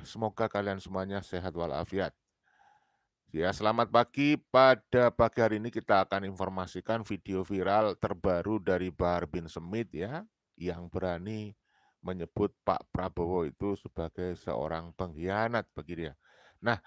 Semoga kalian semuanya sehat walafiat. Ya, selamat pagi. Pada pagi hari ini kita akan informasikan video viral terbaru dari Bahar bin Smith ya, yang berani menyebut Pak Prabowo itu sebagai seorang pengkhianat bagi dia. Nah,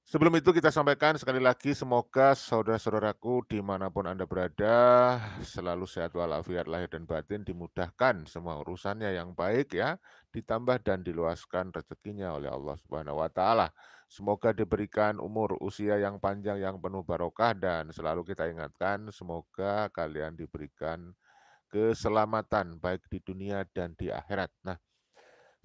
sebelum itu kita sampaikan sekali lagi semoga saudara-saudaraku dimanapun Anda berada selalu sehat walafiat lahir dan batin, dimudahkan semua urusannya yang baik ya, ditambah dan diluaskan rezekinya oleh Allah Subhanahu wa taala. Semoga diberikan umur usia yang panjang yang penuh barokah dan selalu kita ingatkan semoga kalian diberikan keselamatan baik di dunia dan di akhirat. Nah,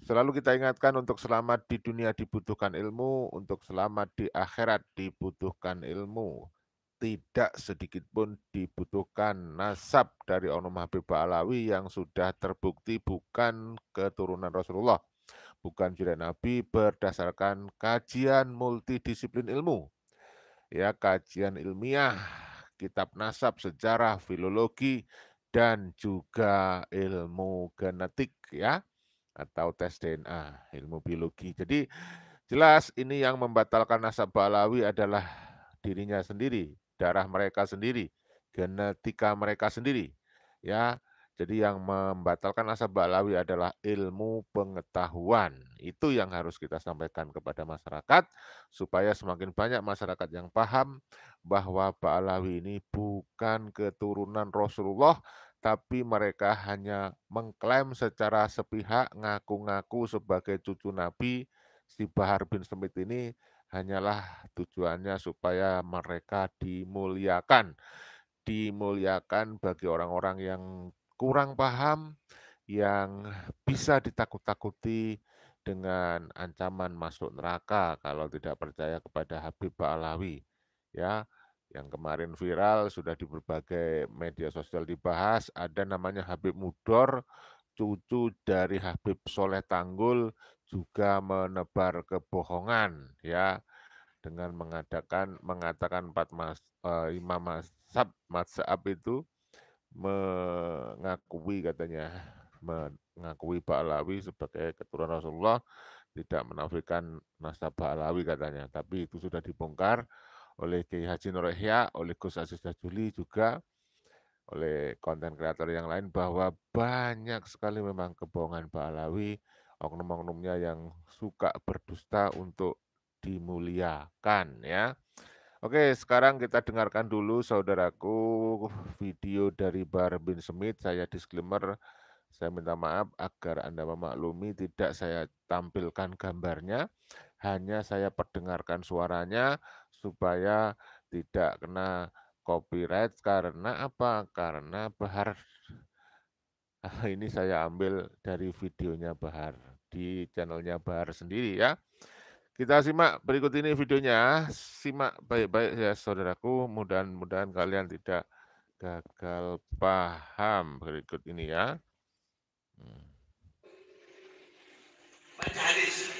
selalu kita ingatkan untuk selamat di dunia dibutuhkan ilmu, untuk selamat di akhirat dibutuhkan ilmu. Tidak sedikit pun dibutuhkan nasab dari Onum Habib Ba'alawi yang sudah terbukti bukan keturunan Rasulullah, bukan cucu Nabi berdasarkan kajian multidisiplin ilmu. Ya, kajian ilmiah, kitab nasab, sejarah, filologi, dan juga ilmu genetik ya atau tes DNA, ilmu biologi. Jadi jelas ini yang membatalkan nasab Ba'alawi adalah dirinya sendiri, darah mereka sendiri, genetika mereka sendiri. Ya, jadi yang membatalkan nasab Ba'alawi adalah ilmu pengetahuan. Itu yang harus kita sampaikan kepada masyarakat supaya semakin banyak masyarakat yang paham bahwa Ba'alawi ini bukan keturunan Rasulullah, tapi mereka hanya mengklaim secara sepihak, ngaku-ngaku sebagai cucu Nabi. Si Bahar bin Smith ini hanyalah tujuannya supaya mereka dimuliakan. Dimuliakan bagi orang-orang yang kurang paham, yang bisa ditakut-takuti dengan ancaman masuk neraka kalau tidak percaya kepada Habib Ba'alawi. Ya, yang kemarin viral sudah di berbagai media sosial dibahas, ada namanya Habib Mudor, cucu dari Habib Soleh Tanggul, juga menebar kebohongan ya dengan mengatakan imam mazhab itu mengakui Ba'alawi sebagai keturunan Rasulullah, tidak menafikan nasab Ba'alawi katanya. Tapi itu sudah dibongkar oleh Kiai Haji Nur Ihya, oleh Gus Aziz Jazuli juga, oleh konten kreator yang lain bahwa banyak sekali memang kebohongan Ba'alawi, oknum-oknumnya yang suka berdusta untuk dimuliakan ya. Oke, sekarang kita dengarkan dulu saudaraku video dari Bahar bin Smith. Saya disclaimer, saya minta maaf agar Anda memaklumi tidak saya tampilkan gambarnya, hanya saya perdengarkan suaranya supaya tidak kena copyright. Karena apa? Karena Bahar ini saya ambil dari videonya Bahar di channelnya Bahar sendiri ya. Kita simak berikut ini videonya, simak baik-baik ya saudaraku, mudah-mudahan kalian tidak gagal paham berikut ini ya. Baca hadis.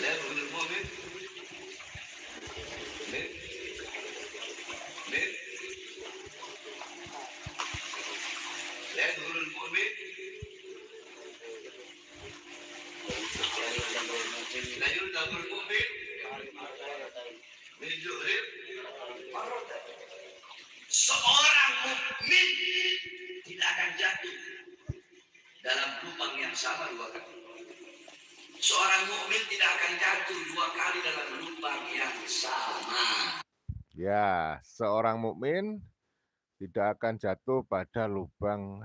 La yadkhulul mu'min min min la yadkhulul mu'min la yudkhulul mu'min min juhrin. Seorang mukmin tidak akan jatuh dalam lubang yang sama dua kali. Seorang mukmin tidak akan jatuh dua kali dalam lubang yang sama. Ya, seorang mukmin tidak akan jatuh pada lubang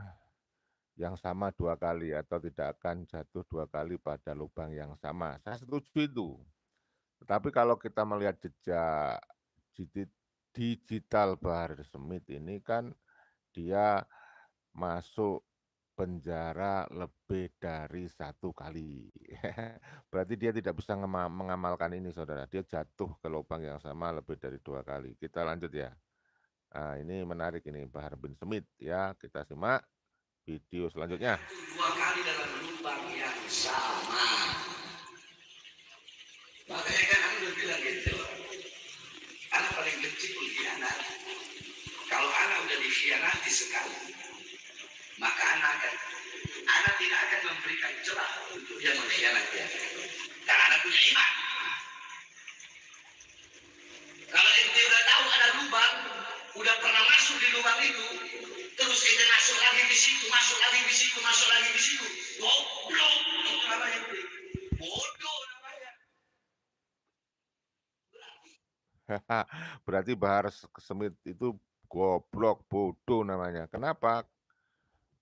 yang sama dua kali atau tidak akan jatuh dua kali pada lubang yang sama. Saya setuju itu. Tetapi kalau kita melihat jejak digital Bahar Smith ini kan dia masuk penjara lebih dari satu kali. Berarti dia tidak bisa mengamalkan ini, saudara. Dia jatuh ke lubang yang sama lebih dari dua kali. Kita lanjut ya. Nah, ini menarik ini Bahar bin Smith ya. Kita simak video selanjutnya. Dua kali dalam lubang yang sama. Makanya kan aku udah bilang gitu. Anak paling benci pengkhianat. Kalau anak udah dikhianati sekali, maka anak tidak akan memberikan celah punya iman. Kalau ente udah tahu ada lubang, udah pernah masuk di lubang itu, terus ente masuk lagi di situ, masuk lagi di situ, masuk lagi di situ, goblok, itu namanya bodoh namanya. Berarti Bahar Smith itu goblok, bodoh namanya. Kenapa?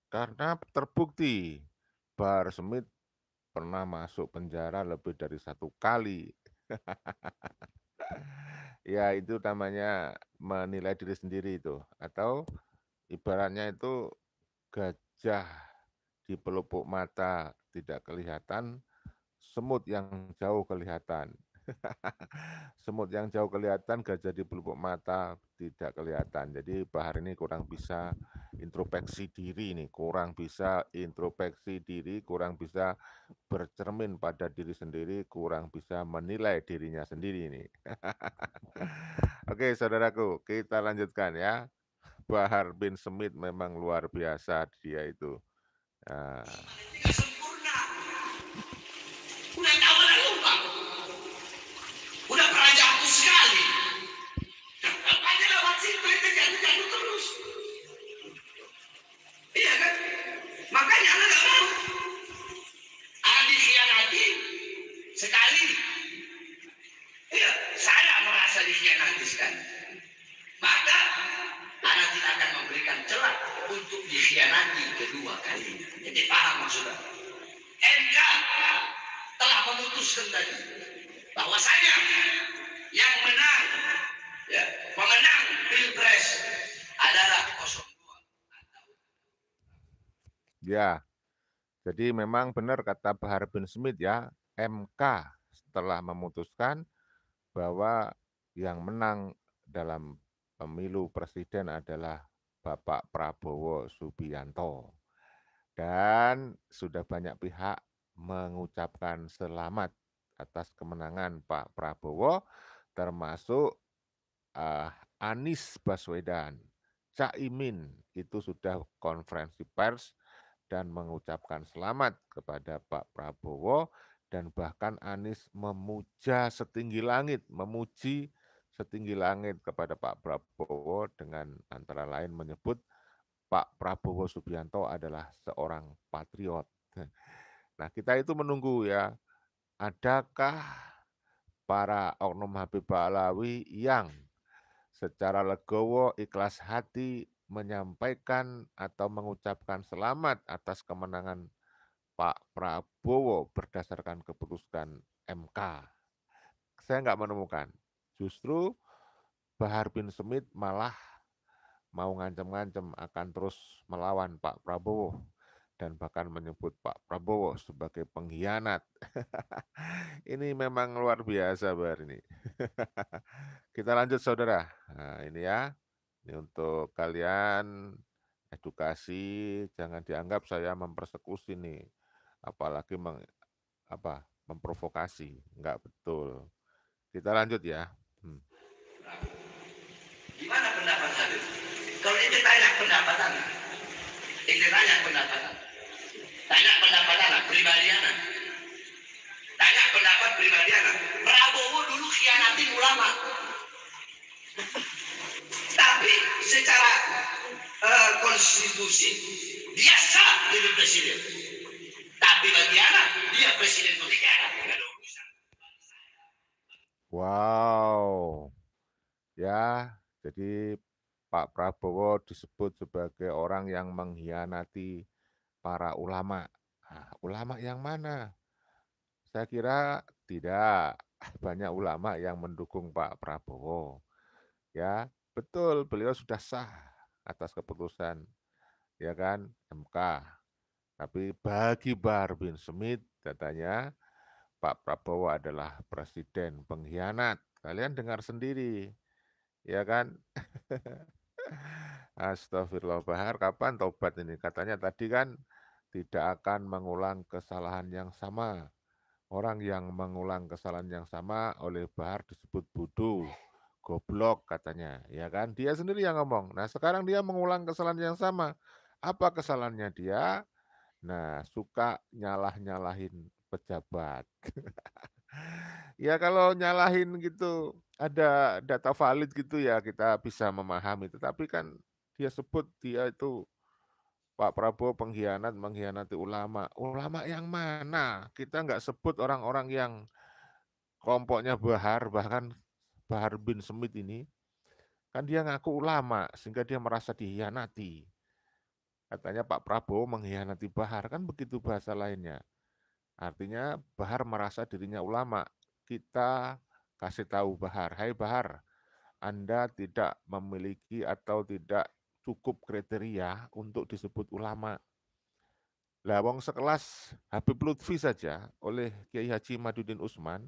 Karena terbukti Bahar Smith pernah masuk penjara lebih dari 1 kali. Ya itu namanya menilai diri sendiri itu. Atau ibaratnya itu gajah di pelupuk mata tidak kelihatan, semut yang jauh kelihatan. Semut yang jauh kelihatan, gajah di pelupuk mata tidak kelihatan. Jadi Bahar ini kurang bisa introspeksi diri nih, kurang bisa introspeksi diri, kurang bisa bercermin pada diri sendiri, kurang bisa menilai dirinya sendiri nih. Oke, saudaraku, kita lanjutkan ya. Bahar bin Smith memang luar biasa dia itu. Nah, Tidak sempurna. Udah tahu ada lubang, udah pernah jatuh sekali. Tetap aja lewat situ itu jatuh-jatuh terus. Iya kan? Makanya anak gak mau. Anak dikhianati sekali. Iya, saya merasa dikhianati sekali. Maka anak tidak akan memberikan celah untuk dikhianati kedua kali. Jadi paham maksudnya? MK telah memutuskan tadi bahwasanya yang menang, ya, pemenang Pilpres adalah 02. ya, jadi memang benar kata Bahar bin Smith ya, MK setelah memutuskan bahwa yang menang dalam pemilu presiden adalah Bapak Prabowo Subianto. Dan sudah banyak pihak mengucapkan selamat atas kemenangan Pak Prabowo, termasuk Anies Baswedan. Caimin itu sudah konferensi pers dan mengucapkan selamat kepada Pak Prabowo, dan bahkan Anies memuja setinggi langit, memuji setinggi langit kepada Pak Prabowo dengan antara lain menyebut Pak Prabowo Subianto adalah seorang patriot. Nah, kita itu menunggu ya, adakah para oknum Habib Ba'alawi yang secara legowo, ikhlas hati menyampaikan atau mengucapkan selamat atas kemenangan Pak Prabowo berdasarkan keputusan MK. Saya nggak menemukan. Justru Bahar bin Smith malah mau ngancam-ngancam akan terus melawan Pak Prabowo dan bahkan menyebut Pak Prabowo sebagai pengkhianat. Ini memang luar biasa Bahar ini. Kita lanjut saudara. Nah, ini ya. Ini untuk kalian edukasi, jangan dianggap saya mempersekusi nih. Apalagi memprovokasi. Enggak betul. Kita lanjut ya. Gimana pendapat Habib? Kalau ente tanya pendapat anak, ente tanya pendapat anak, tanya pendapat anak, pribadi anak, tanya pendapat pribadi anak. Prabowo dulu khianatin ulama, tapi secara konstitusi dia sah jadi presiden. Tapi bagi anak dia presiden pengkhianat. Wow. Ya, jadi Pak Prabowo disebut sebagai orang yang mengkhianati para ulama. Nah, ulama yang mana? Saya kira tidak banyak ulama yang mendukung Pak Prabowo. Ya, betul beliau sudah sah atas keputusan ya kan MK. Tapi bagi Bahar bin Smith katanya Pak Prabowo adalah presiden pengkhianat. Kalian dengar sendiri, ya kan? Astagfirullah Bahar, kapan tobat ini? Katanya tadi kan tidak akan mengulang kesalahan yang sama. Orang yang mengulang kesalahan yang sama oleh Bahar disebut bodoh, goblok katanya, ya kan? Dia sendiri yang ngomong. Nah, sekarang dia mengulang kesalahan yang sama. Apa kesalahannya dia? Nah, suka nyalah-nyalahin pejabat. Ya kalau nyalahin gitu, ada data valid gitu ya kita bisa memahami, tetapi kan dia sebut dia itu Pak Prabowo pengkhianat, mengkhianati ulama. Ulama yang mana? Kita nggak sebut orang-orang yang kelompoknya Bahar, bahkan Bahar bin Smith ini, kan dia ngaku ulama, sehingga dia merasa dikhianati. Katanya Pak Prabowo mengkhianati Bahar, kan begitu bahasa lainnya. Artinya Bahar merasa dirinya ulama. Kita kasih tahu Bahar, hai Bahar, Anda tidak memiliki atau tidak cukup kriteria untuk disebut ulama. Lah wong sekelas Habib Lutfi saja oleh Kiai Haji Madudin Usman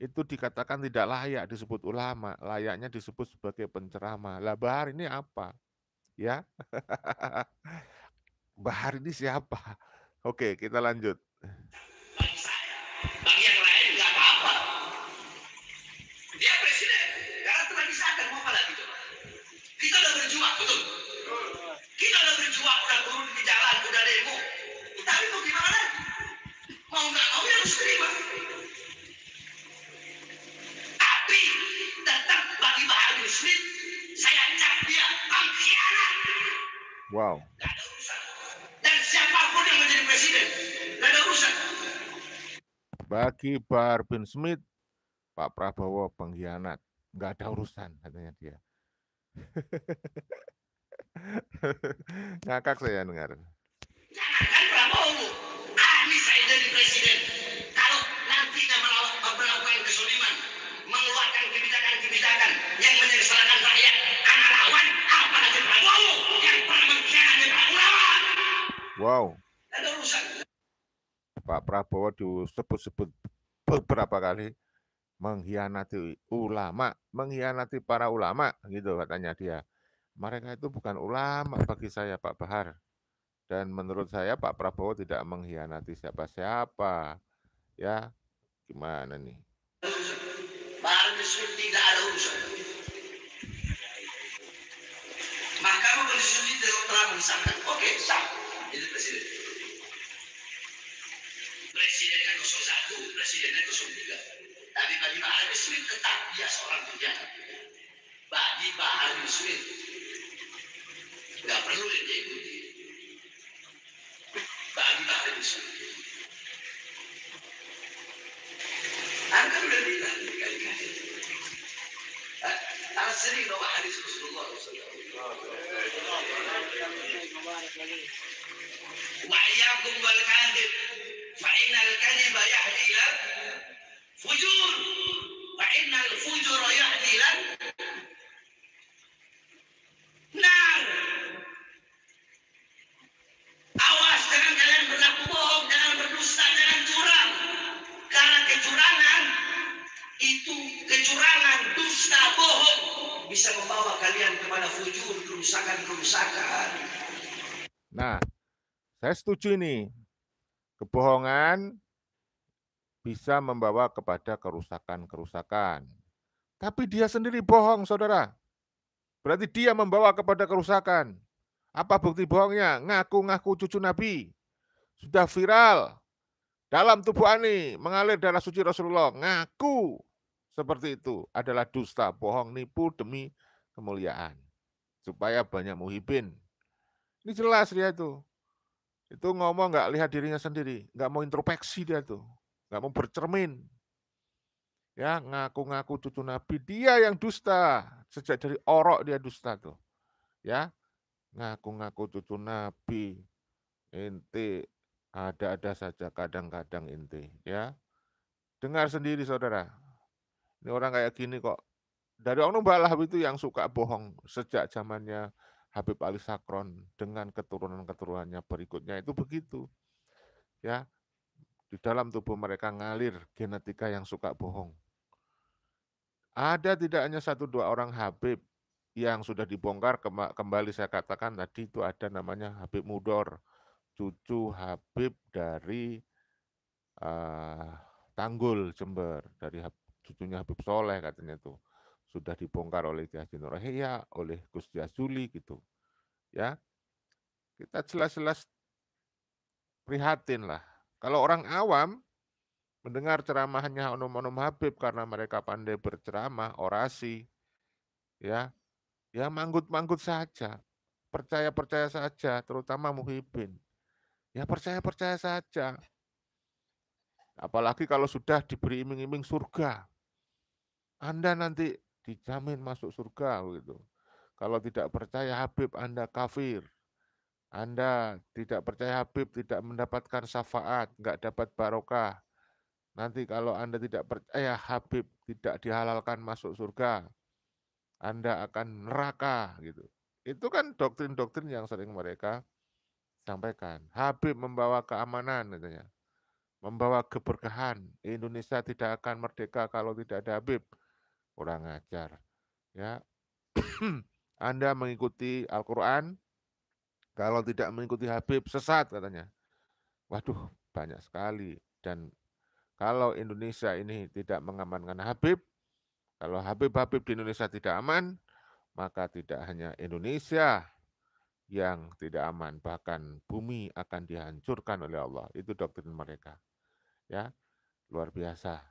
itu dikatakan tidak layak disebut ulama, layaknya disebut sebagai penceramah. Lah Bahar ini apa? Ya, Bahar ini siapa? Oke, kita lanjut. Bagi saya, bagi yang lain nggak apa-apa. Dia presiden, karena telah disahkan mau apa lagi coba? Kita udah berjuang, betul. Kita udah berjuang, udah turun di jalan, udah demo. Tapi mau gimana lagi? Mau nggak mau ya harus terima. Tapi tetap bagi Bahar bin Smith, saya cap dia pengkhianat. Wow. Gak ada urusan. Dan siapapun yang menjadi presiden, gak ada urusan. Bagi Bahar bin Smith, Pak Prabowo pengkhianat. Nggak ada urusan, katanya dia. Ngakak saya dengar. Jangankan Prabowo, Anies saya jadi presiden. Kalau nantinya melakukan kesuliman, mengeluarkan kebijakan-kebijakan yang menyengsarakan rakyat, anak lawan, apalagi Prabowo yang pernah mengkhianati para ulama. Wow. Ada urusan. Pak Prabowo disebut-sebut beberapa kali mengkhianati ulama, mengkhianati para ulama, gitu katanya dia. Mereka itu bukan ulama bagi saya, Pak Bahar. Dan menurut saya Pak Prabowo tidak mengkhianati siapa-siapa. Ya, gimana nih? Bahar tidak ada urusan. Mahkamah Konstitusi telah mensahkan, oke, sah, jadi presiden. Presidennya 01, presidennya 03. Tapi bagi Bahar bin Smith tetap dia seorang pengkhianat. Bagi Bahar bin Smith nggak perlu yang dia ikuti. Bagi Bahar bin Smith, Anda udah bilang berkali-kali. Al-Sri bahwa hadis Rasulullah wa iyyakum wal kadhib fa innal kadhiba yahdi ila fujur wa innal fujura yahdi ila nar. Awas, jangan kalian berlaku bohong, jangan berdusta, jangan curang. Karena kecurangan, dusta, bohong bisa membawa kalian kepada fujur, kerusakan. Nah, saya setuju ini. Kebohongan bisa membawa kepada kerusakan-kerusakan. Tapi dia sendiri bohong, saudara. Berarti dia membawa kepada kerusakan. Apa bukti bohongnya? Ngaku-ngaku cucu Nabi. Sudah viral. Dalam tubuh Ani mengalir darah suci Rasulullah. Ngaku seperti itu adalah dusta, bohong, nipu demi kemuliaan. Supaya banyak muhibin. Ini jelas dia tuh. Itu ngomong nggak lihat dirinya sendiri. Nggak mau introspeksi dia tuh. Nggak mau bercermin. Ya, ngaku-ngaku cucu Nabi. Dia yang dusta. Sejak dari orok dia dusta tuh. Ya, ngaku-ngaku cucu Nabi. Ente ada-ada saja kadang-kadang ente. Ya, dengar sendiri saudara. Ini orang kayak gini kok. Dari Oknum Balahab itu yang suka bohong sejak zamannya Habib Ali Sakron dengan keturunan-keturunannya berikutnya itu begitu. Ya, di dalam tubuh mereka ngalir genetika yang suka bohong. Ada tidak hanya satu dua orang Habib yang sudah dibongkar kembali saya katakan tadi itu ada namanya Habib Mudor, cucu Habib dari Tanggul Jember, dari cucunya Habib Soleh katanya tuh sudah dibongkar oleh Ki Haji Nur Ihya, oleh Gus Jazuli gitu. Ya, kita jelas-jelas prihatin lah. Kalau orang awam mendengar ceramahnya Onum Habib karena mereka pandai berceramah, orasi, ya, ya manggut-manggut saja, percaya-percaya saja, terutama Muhyiddin. Ya percaya-percaya saja. Apalagi kalau sudah diberi iming-iming surga. Anda nanti dijamin masuk surga gitu. Kalau tidak percaya Habib, Anda kafir. Anda tidak percaya Habib, tidak mendapatkan syafaat, nggak dapat barokah. Nanti kalau Anda tidak percaya Habib tidak dihalalkan masuk surga, Anda akan neraka gitu. Itu kan doktrin-doktrin yang sering mereka sampaikan. Habib membawa keamanan katanya, membawa keberkahan. Indonesia tidak akan merdeka kalau tidak ada Habib. Kurang ajar. Ya, Anda mengikuti Al-Quran, kalau tidak mengikuti Habib sesat katanya. Waduh, banyak sekali. Dan kalau Indonesia ini tidak mengamankan Habib, kalau Habib-Habib di Indonesia tidak aman, maka tidak hanya Indonesia yang tidak aman, bahkan bumi akan dihancurkan oleh Allah. Itu doktrin mereka. Ya, luar biasa.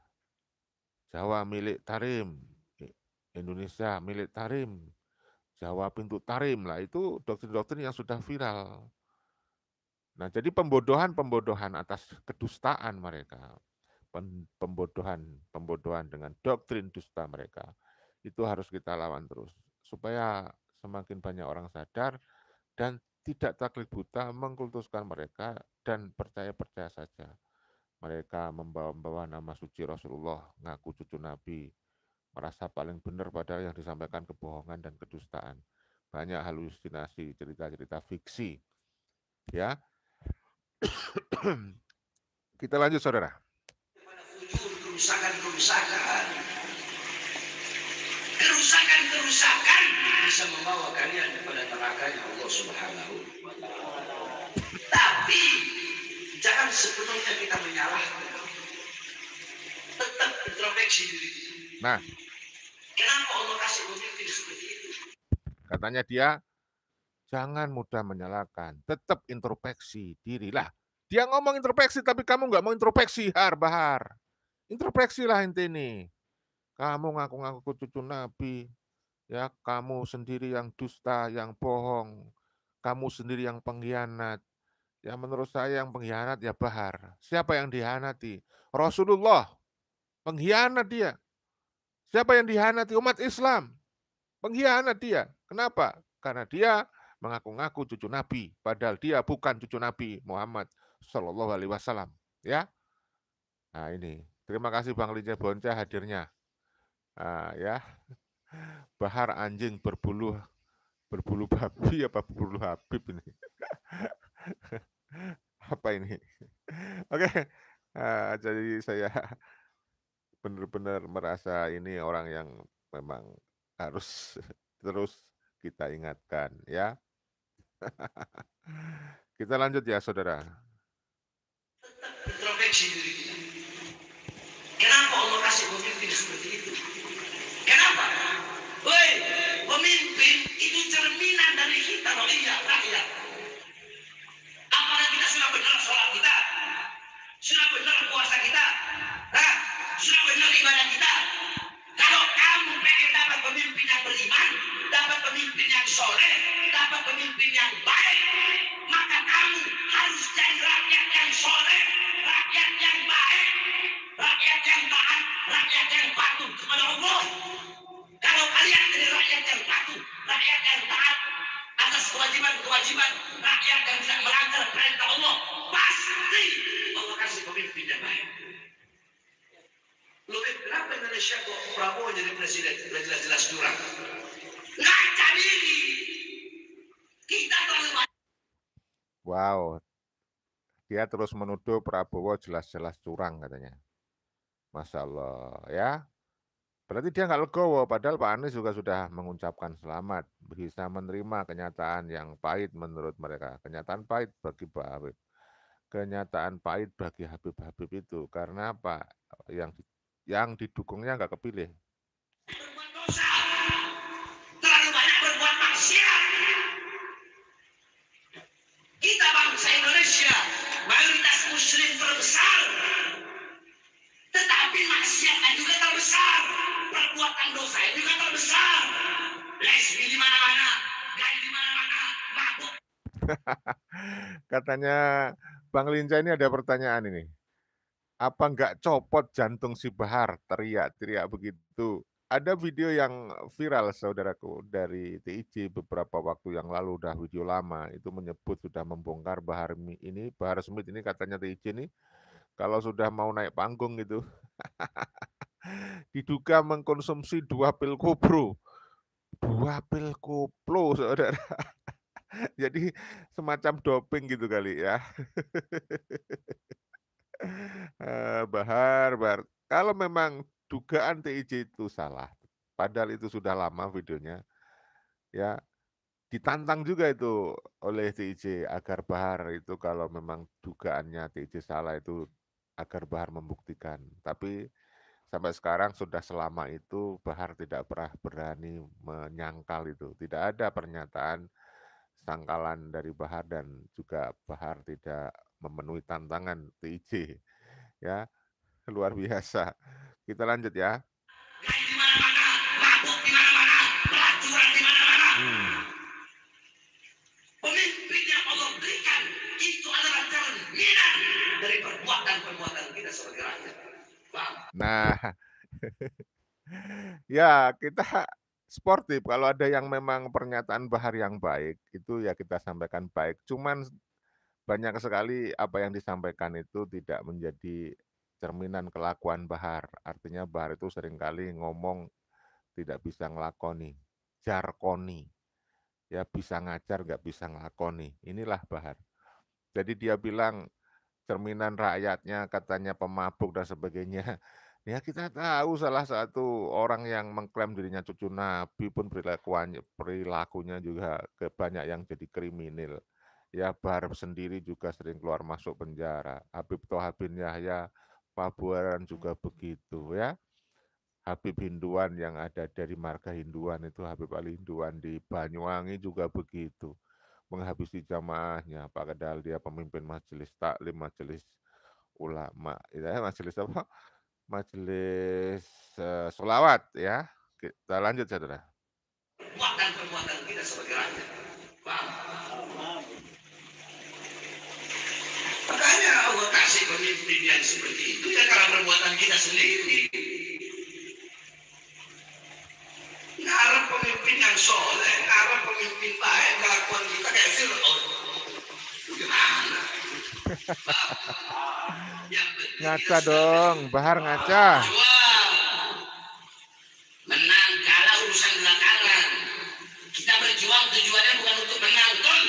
Jawa milik Tarim, Indonesia milik Tarim, Jawa pintu Tarim lah. Itu doktrin-doktrin yang sudah viral. Nah, jadi pembodohan atas kedustaan mereka, pembodohan dengan doktrin dusta mereka, itu harus kita lawan terus supaya semakin banyak orang sadar dan tidak taklid buta mengkultuskan mereka dan percaya-percaya saja. Mereka membawa nama suci Rasulullah, ngaku cucu Nabi, merasa paling benar padahal yang disampaikan kebohongan dan kedustaan. Banyak halusinasi, cerita-cerita fiksi. Ya, kita lanjut saudara. Kerusakan bisa membawa kalian kepada nerakanya Allah Subhanahu wa Ta'ala. Tapi jangan sepenuhnya kita menyalahkan. Tetap introspeksi diri. Nah, kenapa Allah kasih pemimpin seperti itu? Katanya dia, jangan mudah menyalahkan, tetap introspeksi dirilah. Dia ngomong introspeksi, tapi kamu nggak mau introspeksi, Bahar. Introspeksilah inti ini. Kamu ngaku-ngaku cucu Nabi, ya kamu sendiri yang dusta, yang bohong, kamu sendiri yang pengkhianat. Ya menurut saya yang pengkhianat ya Bahar. Siapa yang dihianati? Rasulullah, pengkhianat dia. Siapa yang dihianati? Umat Islam, pengkhianat dia. Kenapa? Karena dia mengaku-ngaku cucu Nabi, padahal dia bukan cucu Nabi Muhammad Shallallahu Alaihi Wasallam. Ya, nah ini. Terima kasih Bang Linja Bonca hadirnya. Ya, Bahar anjing berbulu babi apa berbulu Habib ini? Apa ini? Oke, jadi saya benar-benar merasa ini orang yang memang harus terus kita ingatkan ya. Kita lanjut ya saudara. Introspeksi diri kita. Kenapa Allah kasih pemimpin seperti itu? Kenapa? Woi, pemimpin itu cerminan dari kita rakyat. Apakah kita sudah benar sholat kita? Sudah benar puasa kita? Sudah benar ibadah kita? Kalau kamu pengen dapat pemimpin yang beriman, dapat pemimpin yang soleh, dapat pemimpin yang baik, maka kamu harus jadi rakyat yang soleh, rakyat yang baik, rakyat yang taat, rakyat yang patuh kepada Allah. Kalau kalian jadi rakyat yang patuh, rakyat yang taat atas kewajiban-kewajiban rakyat yang tidak melanggar perintah Allah, pasti Allah kasih pemimpin yang baik. Kenapa Indonesia kok Prabowo jadi presiden? Jelas-jelas curang. Ngaca diri. Kita terlalu banyak. Wow, dia terus menuduh Prabowo jelas-jelas curang katanya. Masya Allah ya. Berarti dia nggak legowo, padahal Pak Anies juga sudah mengucapkan selamat, bisa menerima kenyataan yang pahit menurut mereka. Kenyataan pahit bagi Pak Habib. Kenyataan pahit bagi Habib-Habib itu. Karena apa? Yang didukungnya nggak kepilih. Berbuat dosa. Terlalu banyak berbuat maksiat. Kita bangsa Indonesia, mayoritas muslim terbesar. Katanya Bang Linca ini ada pertanyaan ini. Apa nggak copot jantung si Bahar? Teriak-teriak begitu. Ada video yang viral saudaraku dari TIC beberapa waktu yang lalu, udah video lama, itu menyebut sudah membongkar Bahar Smith ini katanya TIC ini kalau sudah mau naik panggung gitu diduga mengkonsumsi 2 pil kopro. 2 pil koplo saudara. Jadi semacam doping gitu kali ya. Bahar. Kalau memang dugaan TIC itu salah, padahal itu sudah lama videonya, ya ditantang juga itu oleh TIC agar Bahar itu kalau memang dugaannya TIC salah itu agar Bahar membuktikan. Tapi sampai sekarang sudah selama itu Bahar tidak pernah berani menyangkal itu. Tidak ada pernyataan sangkalan dari Bahar dan juga Bahar tidak memenuhi tantangan TIC. Ya, luar biasa. Kita lanjut ya. Gaji di mana-mana, mabuk di mana-mana, pelacuran di mana-mana. Pemimpin yang Allah berikan itu adalah cerminan dari perbuatan-perbuatan kita sebagai rakyat. Paham? Nah, ya kita sportif. Kalau ada yang memang pernyataan Bahar yang baik, itu ya kita sampaikan baik. Cuman banyak sekali apa yang disampaikan itu tidak menjadi cerminan kelakuan Bahar. Artinya Bahar itu seringkali ngomong tidak bisa ngelakoni, jarkoni. Ya bisa ngajar, nggak bisa ngelakoni. Inilah Bahar. Jadi dia bilang cerminan rakyatnya katanya pemabuk dan sebagainya. Ya kita tahu salah satu orang yang mengklaim dirinya cucu Nabi pun perilakunya juga banyak yang jadi kriminal. Ya Bahar sendiri juga sering keluar masuk penjara. Habib Thoha bin Yahya Pabuaran juga begitu ya. Habib Hinduan yang ada dari marga Hinduan itu Habib Ali Hinduan di Banyuwangi juga begitu. Menghabisi jamaahnya, padahal dia pemimpin majelis taklim, majelis ulama, ya, majelis apa? Majelis sholawat ya. Kita lanjut saudara. Perbuatan-perbuatan kita sebagai rakyat. Paham? Makanya Allah kasih pemimpin yang seperti itu ya karena perbuatan kita sendiri. Ngarep pemimpin yang soleh, ngarep pemimpin baik, kelakuan kita kayak Fir'aun. Gimana? Ngaca dong, Bahar ngaca. Menang kalah urusan belakangan. Kita berjuang tujuannya bukan untuk menang, betul?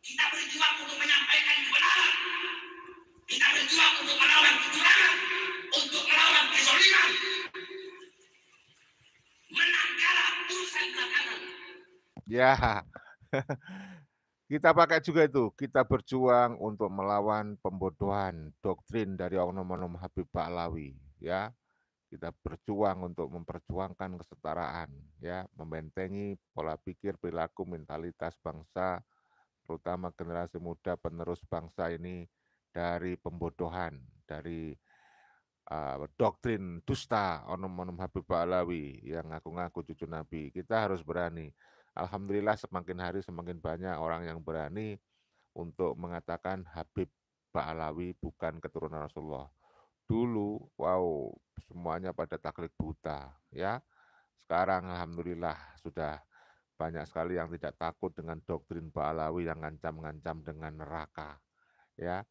Kita berjuang untuk menyampaikan kebenaran. Kita berjuang untuk melawan kecurangan, untuk melawan kezaliman. Menang kalah urusan belakangan. Ya. Kita pakai juga itu, kita berjuang untuk melawan pembodohan doktrin dari oknum-oknum Habib Ba'alawi, ya. Kita berjuang untuk memperjuangkan kesetaraan, ya, membentengi pola pikir, perilaku, mentalitas bangsa, terutama generasi muda penerus bangsa ini dari pembodohan, dari doktrin dusta oknum-oknum Habib Ba'alawi yang ngaku-ngaku cucu Nabi. Kita harus berani. Alhamdulillah semakin hari semakin banyak orang yang berani untuk mengatakan Habib Ba'alawi bukan keturunan Rasulullah. Dulu, wow, semuanya pada taklid buta, ya. Sekarang alhamdulillah sudah banyak sekali yang tidak takut dengan doktrin Ba'alawi yang ngancam-ngancam dengan neraka, ya.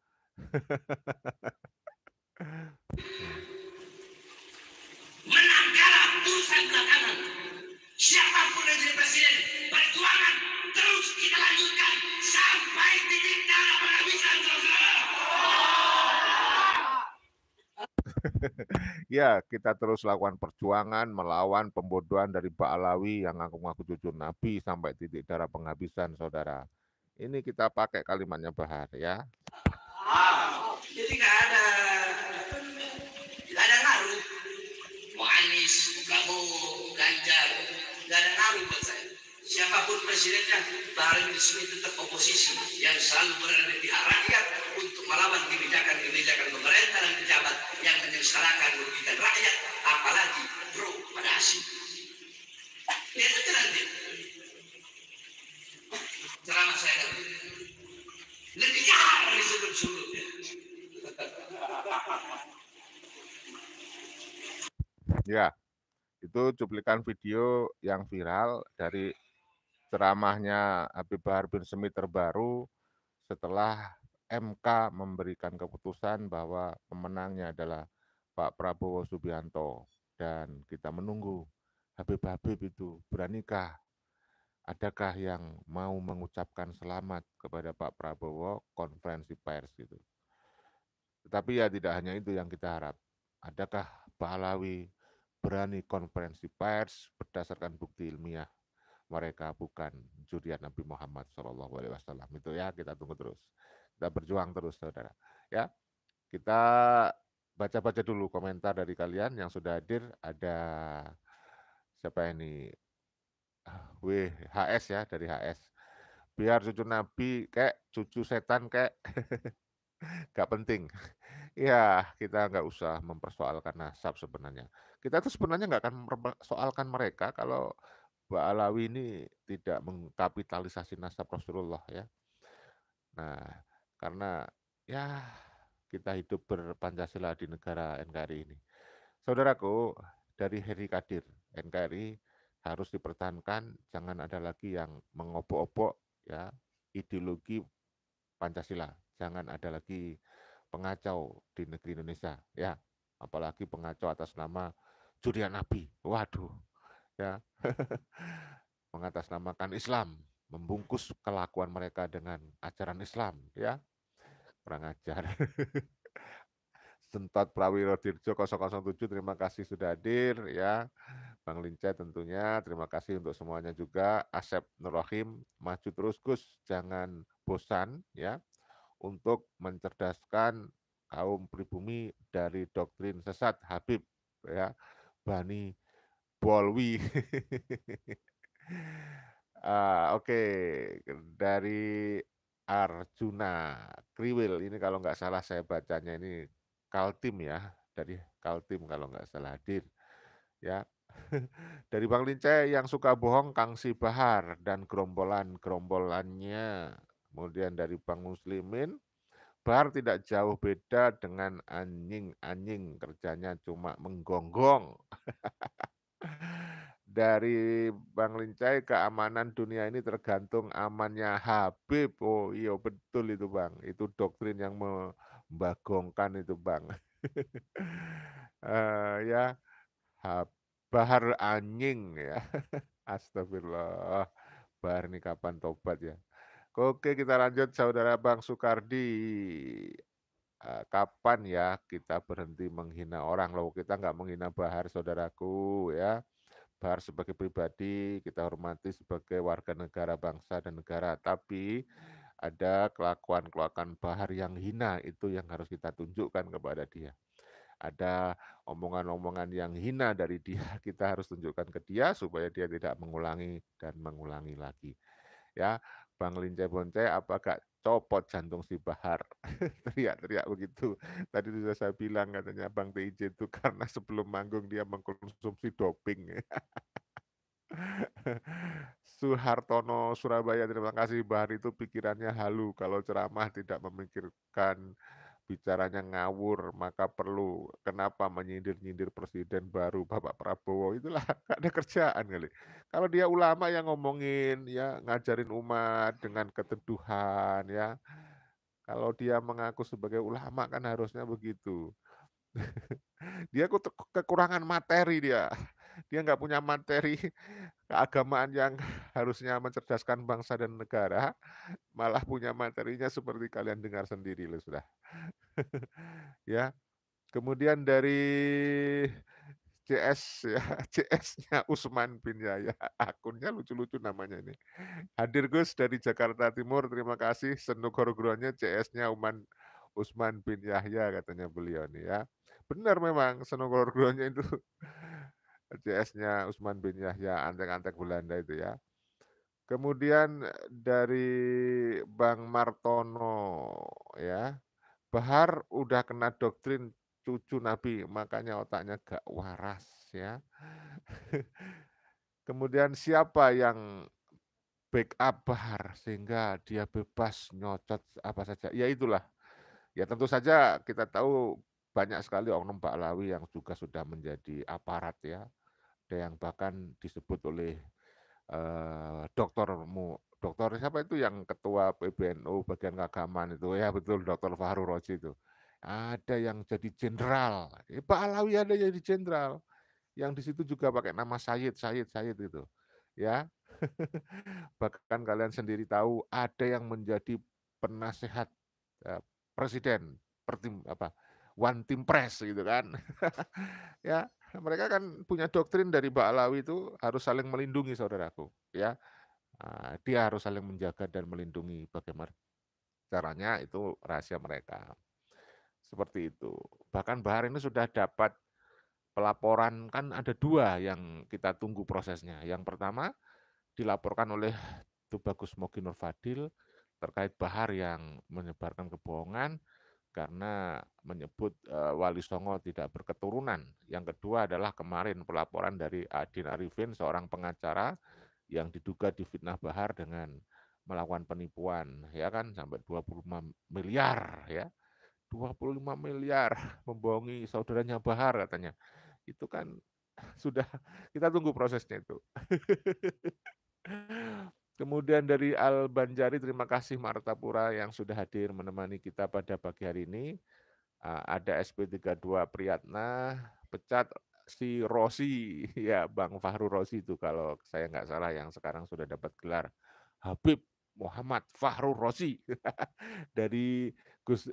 Menang kalah urusan belakangan. Siapapun yang jadi presiden, perjuangan terus kita lanjutkan sampai titik darah penghabisan, saudara. Ya, kita terus lakukan perjuangan melawan pembodohan dari Ba'alawi yang ngaku-ngaku cucu Nabi sampai titik darah penghabisan, saudara. Ini kita pakai kalimatnya Bahar, ya. Jadi nggak ada ngaruh. Mau Anies, Prabowo, Ganjar, nggak ada ngaruh buat saya. Siapapun presidennya, Bahar bin Smith tetap oposisi yang selalu berada di pihak rakyat untuk melawan kebijakan-kebijakan pemerintah dan pejabat yang menyengsarakan merugikan rakyat, apalagi pro pada asing. Lihat aja nanti. Ya, itu cuplikan video yang viral dari ceramahnya Habib Bahar bin Smith terbaru setelah MK memberikan keputusan bahwa pemenangnya adalah Pak Prabowo Subianto dan kita menunggu Habib-habib itu beranikah, adakah yang mau mengucapkan selamat kepada Pak Prabowo konferensi pers gitu. Tetapi ya tidak hanya itu yang kita harap. Adakah Pak Alawi berani konferensi pers berdasarkan bukti ilmiah mereka bukan jurian Nabi Muhammad SAW. Itu ya kita tunggu terus. Kita berjuang terus saudara. Ya, kita baca-baca dulu komentar dari kalian yang sudah hadir. Ada siapa ini? WHS ya dari HS. Biar cucu Nabi kayak cucu setan kayak gak penting. Ya, kita nggak usah mempersoalkan nasab sebenarnya. Kita tuh sebenarnya nggak akan mempersoalkan mereka kalau Mbak Alawi ini tidak mengkapitalisasi nasab Rasulullah ya. Nah, karena ya kita hidup berpancasila di negara NKRI ini. Saudaraku, dari Heri Kadir, NKRI harus dipertahankan, jangan ada lagi yang mengobok-obok ya ideologi Pancasila. Jangan ada lagi pengacau di negeri Indonesia ya. Apalagi pengacau atas nama Jurian Nabi. Waduh, ya. Mengatasnamakan Islam, membungkus kelakuan mereka dengan ajaran Islam ya. Kurang ajar. Sentot Prawiro Dirjo 007 terima kasih sudah hadir ya. Bang Lincah tentunya terima kasih untuk semuanya juga. Asep Nurrohim maju terus Gus, jangan bosan ya untuk mencerdaskan kaum pribumi dari doktrin sesat Habib ya. Bani Bolwi. Oke, dari Arjuna Kriwil ini kalau nggak salah saya bacanya ini Kaltim ya, dari Kaltim kalau nggak salah hadir ya. Dari Bang Lince yang suka bohong Kang Si Bahar dan gerombolan-gerombolannya. Kemudian dari Bang Muslimin, Bahar tidak jauh beda dengan anjing-anjing, kerjanya cuma menggonggong. Dari Bang Lincai, keamanan dunia ini tergantung amannya Habib. Oh iya betul itu Bang, itu doktrin yang membagongkan itu Bang. Ya, Bahar anjing ya. Astagfirullah. Bahar ini kapan tobat ya. Oke kita lanjut saudara Bang Sukardi. Kapan ya kita berhenti menghina orang loh, kita nggak menghina Bahar saudaraku ya. Bahar sebagai pribadi kita hormati sebagai warga negara bangsa dan negara, tapi ada kelakuan-kelakuan Bahar yang hina itu yang harus kita tunjukkan kepada dia. Ada omongan-omongan yang hina dari dia, kita harus tunjukkan ke dia supaya dia tidak mengulangi dan mengulangi lagi. Ya, Bang Lince Bonce apakah copot jantung si Bahar? Teriak-teriak begitu. Tadi sudah saya bilang katanya Bang TIJ itu karena sebelum manggung dia mengkonsumsi doping. Suhartono Surabaya terima kasih Bahar itu pikirannya halu kalau ceramah tidak memikirkan bicaranya ngawur maka perlu kenapa menyindir-nyindir presiden baru Bapak Prabowo itulah gak ada kerjaan kali. Kalau dia ulama yang ngomongin ya ngajarin umat dengan keteduhan ya. Kalau dia mengaku sebagai ulama kan harusnya begitu. Dia kekurangan materi dia. Dia nggak punya materi keagamaan yang harusnya mencerdaskan bangsa dan negara, malah punya materinya seperti kalian dengar sendiri loh sudah. Ya, kemudian dari CS ya, CS-nya Usman bin Yahya, akunnya lucu-lucu namanya ini. Hadir Gus dari Jakarta Timur, terima kasih. Senugor-guruannya CS-nya Usman bin Yahya katanya beliau nih ya. Benar memang senugor-guruannya itu CS-nya Usman bin Yahya, antek-antek Belanda itu ya. Kemudian dari Bang Martono ya, Bahar udah kena doktrin cucu Nabi, makanya otaknya gak waras ya. Kemudian siapa yang backup Bahar sehingga dia bebas nyocot apa saja? Ya itulah. Ya tentu saja kita tahu banyak sekali oknum Pahlawi yang juga sudah menjadi aparat ya. Ada yang bahkan disebut oleh dokter siapa itu yang ketua PBNU bagian keagamaan itu ya betul Dokter Fahru Roji itu. Ada yang jadi jenderal, Pak Alawi ada jadi jenderal, yang di situ juga pakai nama Sayyid Sayyid Sayyid itu, ya. Bahkan kalian sendiri tahu ada yang menjadi penasehat, presiden, One Team Press gitu kan. Ya, mereka kan punya doktrin dari Pak Alawi itu harus saling melindungi saudaraku, ya. Dia harus saling menjaga dan melindungi, bagaimana caranya itu rahasia mereka. Seperti itu. Bahkan Bahar ini sudah dapat pelaporan, kan ada 2 yang kita tunggu prosesnya. Yang pertama dilaporkan oleh Tubagus Moki Nur Fadil terkait Bahar yang menyebarkan kebohongan karena menyebut, Wali Songo tidak berketurunan. Yang kedua adalah kemarin pelaporan dari Adin Arifin, seorang pengacara yang diduga difitnah Bahar dengan melakukan penipuan, ya kan, sampai 25 miliar ya. 25 miliar membohongi saudaranya Bahar katanya. Itu kan sudah kita tunggu prosesnya itu. Kemudian dari Al Banjari, terima kasih Martapura yang sudah hadir menemani kita pada pagi hari ini. Ada SP32 Priyatna, pecat si Rosi, ya Bang Fahru Rosi itu kalau saya nggak salah yang sekarang sudah dapat gelar Habib Muhammad Fahru Rosi dari Gus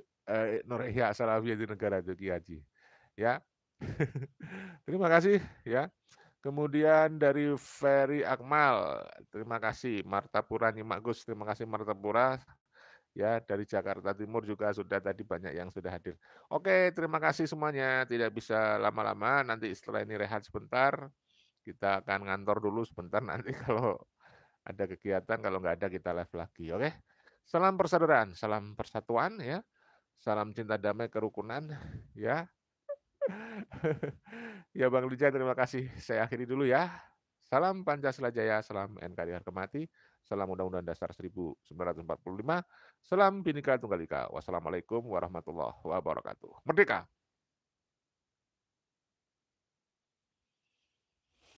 Nur Ihya Salafi di negara itu Ki Haji. Ya. Terima kasih ya. Kemudian dari Ferry Akmal, terima kasih. Martapura Nyimak Gus, terima kasih Martapura. Ya, dari Jakarta Timur juga sudah tadi banyak yang sudah hadir. Oke, terima kasih semuanya. Tidak bisa lama-lama, nanti setelah ini rehat sebentar. Kita akan ngantor dulu sebentar, nanti kalau ada kegiatan, kalau nggak ada kita live lagi, oke? Salam persaudaraan, salam persatuan ya. Salam cinta damai kerukunan ya. Ya Bang Lija, terima kasih. Saya akhiri dulu ya. Salam Pancasila Jaya, salam NKRI harga mati, salam Undang-Undang Dasar 1945, salam Bhinneka Tunggal Ika. Wassalamualaikum warahmatullahi wabarakatuh. Merdeka!